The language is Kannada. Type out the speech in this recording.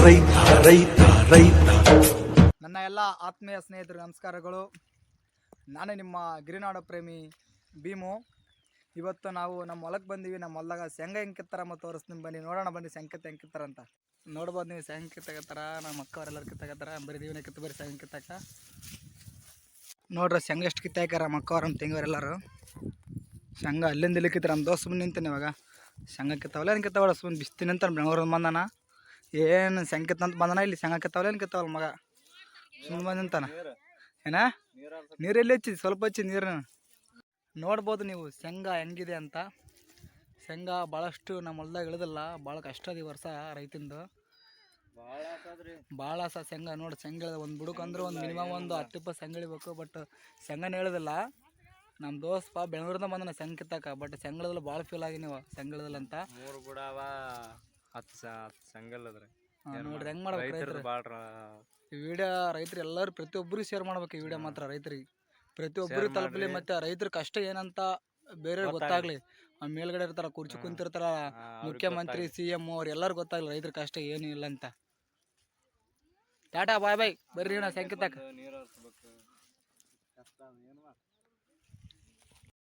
ರೈತ ರೈತ ರೈತ. ನನ್ನ ಎಲ್ಲ ಆತ್ಮೀಯ ಸ್ನೇಹಿತರು ನಮಸ್ಕಾರಗಳು. ನಾನೇ ನಿಮ್ಮ ಗಿರಿನಾಡ ಪ್ರೇಮಿ ಭೀಮು. ಇವತ್ತು ನಾವು ನಮ್ಮ ಹೊಲಕ್ಕೆ ಬಂದೀವಿ. ನಮ್ಮ ಹೊಲದಾಗ ಶೇಂಗಾ ಹೆಂಗೆ ಕಿತ್ತಾರ ಮತ್ತು ತೋರಿಸ್ತೀನಿ ಬನ್ನಿ, ನೋಡೋಣ ಬನ್ನಿ ಶೇಂಗಾ ಹೆಂಗೆ ಕಿತ್ತಾರ ಅಂತ. ನೋಡ್ಬೋದು ನೀವು ಶೇಂಗಾ ಕಿತ್ತಾಕತ್ತಾರ. ನಮ್ಮ ಅಕ್ಕವರೆಲ್ಲರೂ ಕಿತ್ತಾಕತ್ತಾರ. ಬರೀ ದೀವನೇ ಕಿತ್ತು ಬರೀ ಶೇಂಗಾ ಕಿತ್ತಾಕ ನೋಡ್ರಿ. ಶೇಂಗಾ ಎಷ್ಟು ಕಿತ್ತಾಕಾರ ನಮ್ಮ ಅಕ್ಕವ್ರ ನಮ್ಮ ತೆಂಗಿವರೆಲ್ಲರೂ. ಶೇಂಗಾ ಅಲ್ಲಿಂದ ಇಲ್ಲಿ ಕಿತ್ತಾರ. ನಮ್ಮ ದೋಸ್ತ ಬಂದು ನಿಂತಾನೆ ಇವಾಗ. ಶೇಂಗಾ ಕಿತ್ತಾವಲ್ಲ ಏನು ಕಿತ್ತಾವಲ್ಲ ಸುಮ್ಮನೆ ಬಿಸ್ತೀನಿ ಅಂತ ಬೆಂಗಳೂರಿಂದ ಬಂದಾನ. ಏನು ಶೇಂಗಾ ಕಿತ್ತಂತ ಬಂದನ. ಇಲ್ಲಿ ಶೇಂಗಾ ಕಿತ್ತಾವಲ್ಲ ಏನು ಕಿತ್ತಾವಲ್ಲ ಮಗ ಸುಮ್ಮನೆ ಬಂದು ನಿಂತಾನ. ಏನ ನೀರೆಲ್ಲಿ ಹಚ್ಚಿದ್? ಸ್ವಲ್ಪ ಹಚ್ಚಿದ್ ನೀರನ್ನ. ನೋಡ್ಬೋದು ನೀವು ಶೇಂಗಾ ಹೆಂಗಿದೆ ಅಂತ. ಶೇಂಗಾ ಭಾಳಷ್ಟು ನಮ್ಮ ಹೊಲ್ದಾಗ ಇಳಿದಿಲ್ಲ. ಭಾಳ ಕಷ್ಟ ಅದು ಈ ವರ್ಷ ರೈತಿಂದು. ಭಾಳ ಆಸ ಶೇಂಗಾ. ನೋಡಿ ಶೇಂಗಾ ಒಂದು ಬುಡಕ್ಕೆ ಅಂದ್ರೆ ಒಂದು ಮಿನಿಮಮ್ ಒಂದು 10-20 ಶೇಂಗಾ ಇಳಿಬೇಕು. ಬಟ್ ಶೇಂಗಾನೇ ಇಳಿದಿಲ್ಲ. ನಮ್ಮ ದೋಸ್ತ ಬೆಂಗಳೂರಿಂದ ಬಂದನ ಶೇಂಗಾ ಕಿತ್ತಾಕ. ಬಟ್ ಶೇಂಗಾ ಇಳಿದಿಲ್ಲ. ಭಾಳ ಫೀಲ್ ಆಗಿ ನೀವು ಶೇಂಗಾ ಇಳಿದಿಲ್ಲ ಅಂತ. 3 ಬುಡವ 10 ಶೇಂಗಾ ಇಲ್ಲದ್ರಿ. ನೋಡ್ರಿ ಹೆಂಗೆ ಮಾಡ್ಬೇಕು ರೈತರು. ಈ ವಿಡಿಯೋ ರೈತರು ಎಲ್ಲರೂ ಪ್ರತಿಯೊಬ್ಬರಿಗೆ ಶೇರ್ ಮಾಡ್ಬೇಕು. ಈ ವಿಡಿಯೋ ಮಾತ್ರ ರೈತರಿಗೆ ಪ್ರತಿಯೊಬ್ಬರಿಗೆ ತಲುಪಲಿ. ಮತ್ತು ರೈತರ ಕಷ್ಟ ಏನಂತ ಬೇರೆಯವ್ರಿಗೆ ಗೊತ್ತಾಗ್ಲಿ. ಮೇಲ್ಗಡೆ ಇರ್ತಾರ, ಕುರ್ಚಿ ಕುಂತಿರ್ತಾರ, ಮುಖ್ಯಮಂತ್ರಿ CM ಅವ್ರು ಎಲ್ಲರೂ ಗೊತ್ತಾಗ್ಲಿ ರೈತರ ಕಷ್ಟ ಏನು ಇಲ್ಲ ಅಂತ. ಟಾಟಾ ಬಾಯ್ ಬಾಯ್. ಬರ್ರಿ ನಾ ಶೇಂಗಾ ಕಿತ್ತಾಕ.